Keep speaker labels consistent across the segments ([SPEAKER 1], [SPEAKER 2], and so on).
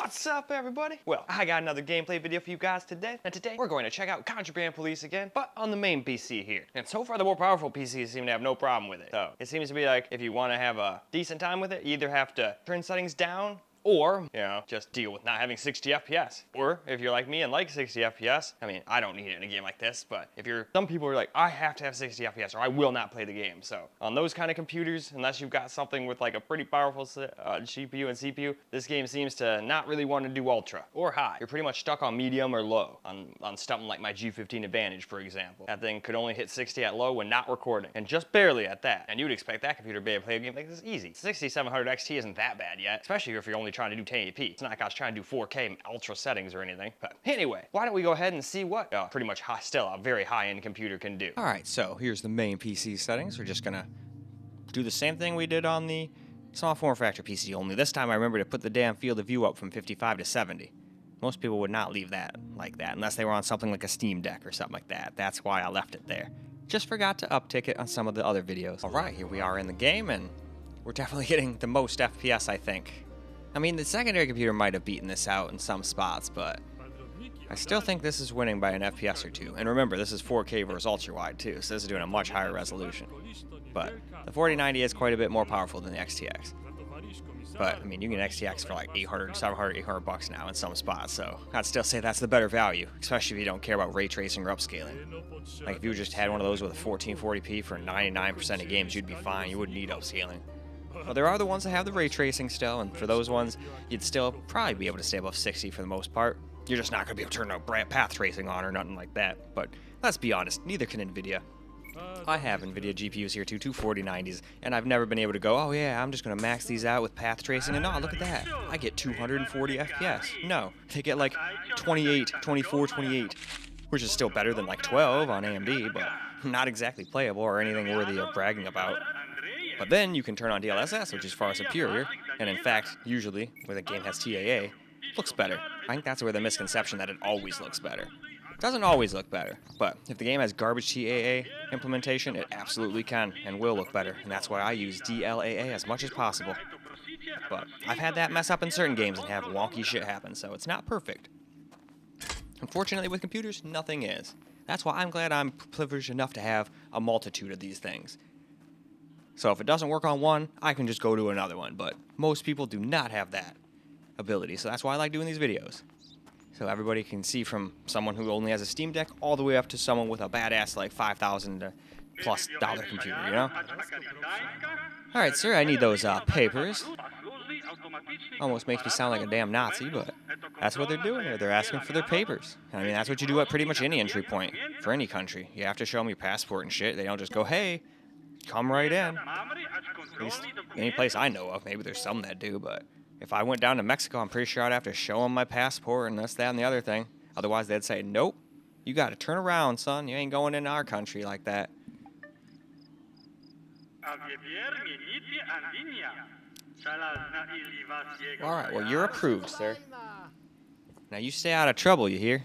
[SPEAKER 1] What's up, everybody? Well, I got another gameplay video for you guys today, and today we're going to check out Contraband Police again, but on the main PC here. And so far, the more powerful PCs seem to have no problem with it. So it seems to be like if you want to have a decent time with it, you either have to turn settings down or, you know, just deal with not having 60 FPS. Or if you're like me and like 60 FPS, I mean, I don't need it in a game like this, but if you're, some people are like, I have to have 60 FPS or I will not play the game. So on those kind of computers, unless you've got something with like a pretty powerful GPU and CPU, this game seems to not really want to do ultra or high. You're pretty much stuck on medium or low on something like my G15 Advantage, for example. That thing could only hit 60 at low when not recording, and just barely at that. And you'd expect that computer to be able to play a game like this easy. 6700 XT isn't that bad yet, especially if you're only trying to do 1080p. It's not like I was trying to do 4K ultra settings or anything. But anyway, why don't we go ahead and see what pretty much still a very high-end computer can do.
[SPEAKER 2] All right, so here's the main PC settings. We're just gonna do the same thing we did on the small form factor PC, only this time I remember to put the damn field of view up from 55 to 70. Most people would not leave that like that unless they were on something like a Steam Deck or something like that. That's why I left it there. Just forgot to uptick it on some of the other videos. All right, here we are in the game, and we're definitely getting the most FPS, I think. I mean, the secondary computer might have beaten this out in some spots, but I still think this is winning by an FPS or two. And remember, this is 4K versus ultra-wide too, so this is doing a much higher resolution. But the 4090 is quite a bit more powerful than the XTX. But, I mean, you can get XTX for like 800, 700, 800 bucks now in some spots, so I'd still say that's the better value, especially if you don't care about ray tracing or upscaling. Like, if you just had one of those with a 1440p for 99% of games, you'd be fine. You wouldn't need upscaling. But there are the ones that have the ray tracing still, and for those ones, you'd still probably be able to stay above 60 for the most part. You're just not going to be able to turn a path tracing on or nothing like that. But let's be honest, neither can NVIDIA. I have NVIDIA GPUs here too, two 4090s, and I've never been able to go, oh yeah, I'm just going to max these out with path tracing, and oh, look at that, I get 240 FPS. No, they get like 28, 24, 28, which is still better than like 12 on AMD, but not exactly playable or anything worthy of bragging about. But then you can turn on DLSS, which is far superior, and in fact, usually, when a game has TAA, looks better. I think that's where the misconception that it always looks better. It doesn't always look better, but if the game has garbage TAA implementation, it absolutely can and will look better, and that's why I use DLAA as much as possible. But I've had that mess up in certain games and have wonky shit happen, so it's not perfect. Unfortunately, with computers, nothing is. That's why I'm glad I'm privileged enough to have a multitude of these things. So if it doesn't work on one, I can just go to another one, but most people do not have that ability, so that's why I like doing these videos. So everybody can see from someone who only has a Steam Deck all the way up to someone with a badass like $5,000 plus computer, you know? Alright, sir, I need those papers. Almost makes me sound like a damn Nazi, but that's what they're doing here. They're asking for their papers. I mean, that's what you do at pretty much any entry point for any country. You have to show them your passport and shit. They don't just go, hey, come right in. At least any place I know of. Maybe there's some that do, but if I went down to Mexico, I'm pretty sure I'd have to show them my passport and this, that, and the other thing. Otherwise, they'd say, nope, you got to turn around, son. You ain't going into our country like that. All right, well, you're approved, sir. Now you stay out of trouble, you hear?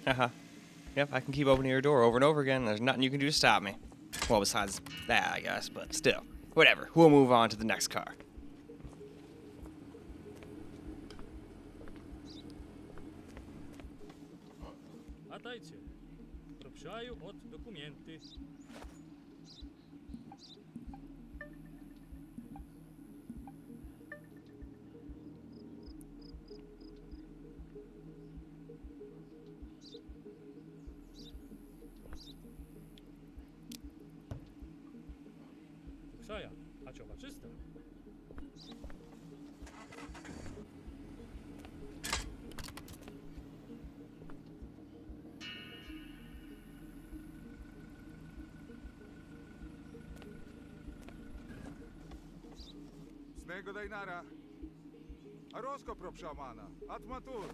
[SPEAKER 2] Haha. Yep, I can keep opening your door over and over again. There's nothing you can do to stop me. Well, besides that, I guess, but still. Whatever. We'll move on to the next car.
[SPEAKER 3] Smacznego dajnara. A rozkop pro szamana. Atmatur.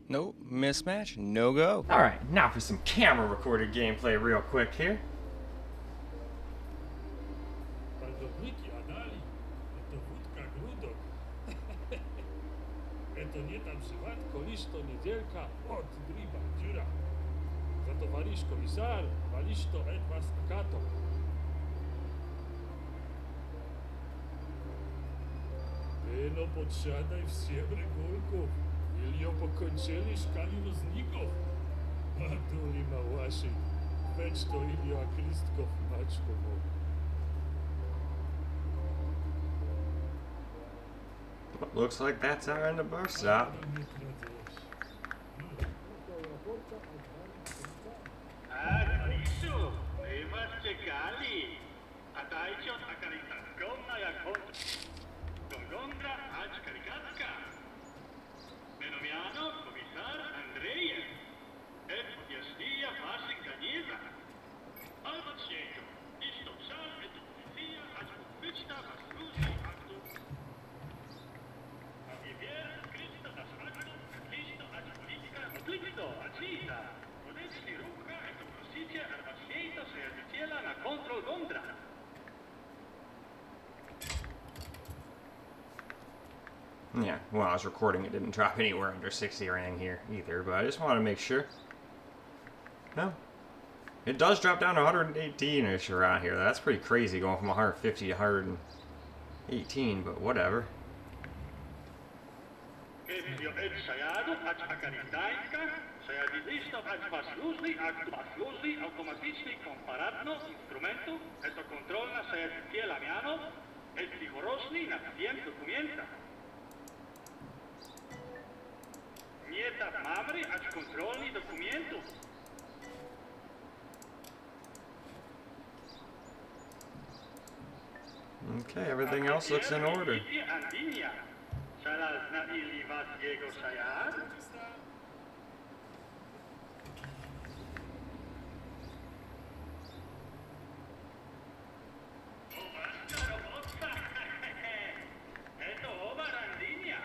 [SPEAKER 2] Nope, mismatch, no go. All right, now for some camera recorded gameplay real quick here.
[SPEAKER 4] Pracowniki Adali, to wódka grudok. To nie tam przypadko, lisz to niedzielka, od driba dziura. Za to walisz komisar, walisz to etwas akato. Ty no podsiadaj w siebrę górków, ilio pokończyli szkali rozników. Matuli małaszej, weź to ilio akrystków maczko mo.
[SPEAKER 2] Looks like that's our end of bar stop.
[SPEAKER 5] Lisu, my was czekali. A dajcie od akarytaskona jak Gongonda, acz karikacka. Menomiano komisar Andrejew. Et podjaśnija waszych ganieza. Albo trzecią, iż to psal, et policja, acz podwyczta was różnych aktów. A nie wier, skrysto was aktów, listo, acz polityka, odlisto, acz lita. Podeszli rucha, et to prosicie, albo trzecią, przyjaciela na kontrol Gondra.
[SPEAKER 2] Yeah, well, I was recording, it didn't drop anywhere under 60 or anything here either, but I just wanted to make sure. No. It does drop down to 118-ish around here. That's pretty crazy, going from 150 to 118, but whatever.
[SPEAKER 5] Io et sajadu, acz akarytańska, sajadilisto, acz was luźny, automatyczny komparatno instrumentu, et to kontrolna sajadiciela miano, et rigorosny na wiem dokumenta. Nie tak mamry, acz kontrolny dokumentów.
[SPEAKER 2] Okay, everything else looks in order.
[SPEAKER 5] Andinia, salazna ili was jego sajad? Eto oba randinia.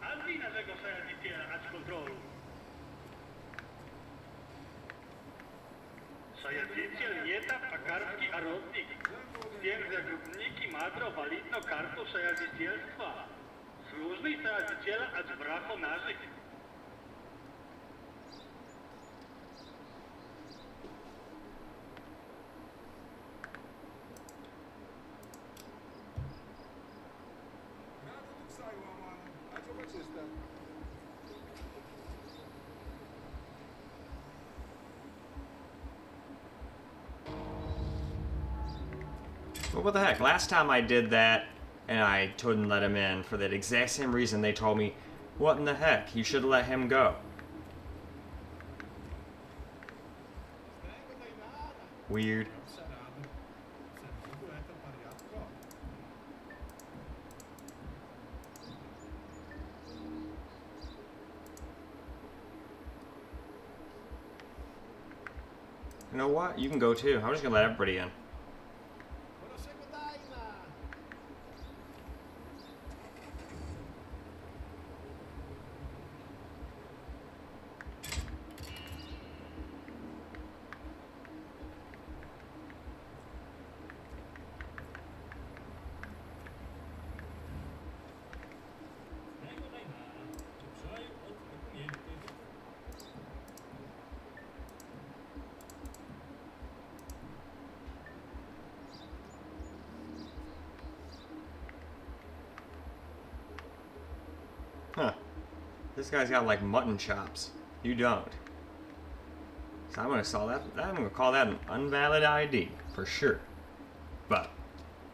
[SPEAKER 5] Andina tego sajadiciela acz kontrolu. Sajadiciel nie tak pakarski arodnik. Wiem, że grupniki madro walidno kartu sajadicielstwa. Służny sajadiciela acz bracho nażyk.
[SPEAKER 3] Rado tu psaj łaman. A co baczysta?
[SPEAKER 2] Well, what the heck? Last time I did that, and I couldn't let him in for that exact same reason. They told me, what in the heck? You should have let him go. Weird. You know what? You can go too. I'm just gonna let everybody in. Huh. This guy's got like mutton chops. You don't. So I'm gonna call that an invalid ID for sure. But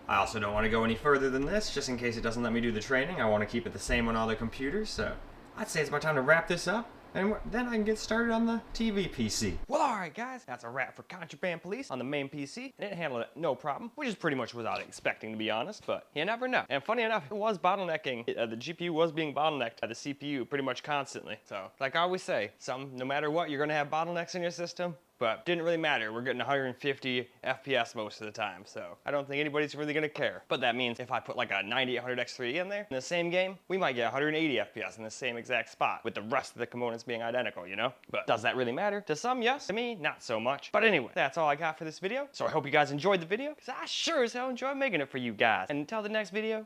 [SPEAKER 2] I also don't want to go any further than this, just in case it doesn't let me do the training. I want to keep it the same on all the computers, so I'd say it's about time to wrap this up, and then I can get started on the TV PC.
[SPEAKER 1] Well, alright guys, that's a wrap for Contraband Police on the main PC, and it handled it no problem, which is pretty much without expecting, to be honest, but you never know. And funny enough, it was bottlenecking, the GPU was being bottlenecked by the CPU pretty much constantly. So, like I always say, no matter what, you're gonna have bottlenecks in your system. but didn't really matter. We're getting 150 FPS most of the time, so I don't think anybody's really gonna care. But that means if I put like a 9800X3E in there in the same game, we might get 180 FPS in the same exact spot with the rest of the components being identical, you know? But does that really matter? To some, yes. To me, not so much. But anyway, that's all I got for this video. So I hope you guys enjoyed the video, because I sure as hell enjoyed making it for you guys. And until the next video,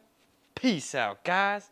[SPEAKER 1] peace out, guys.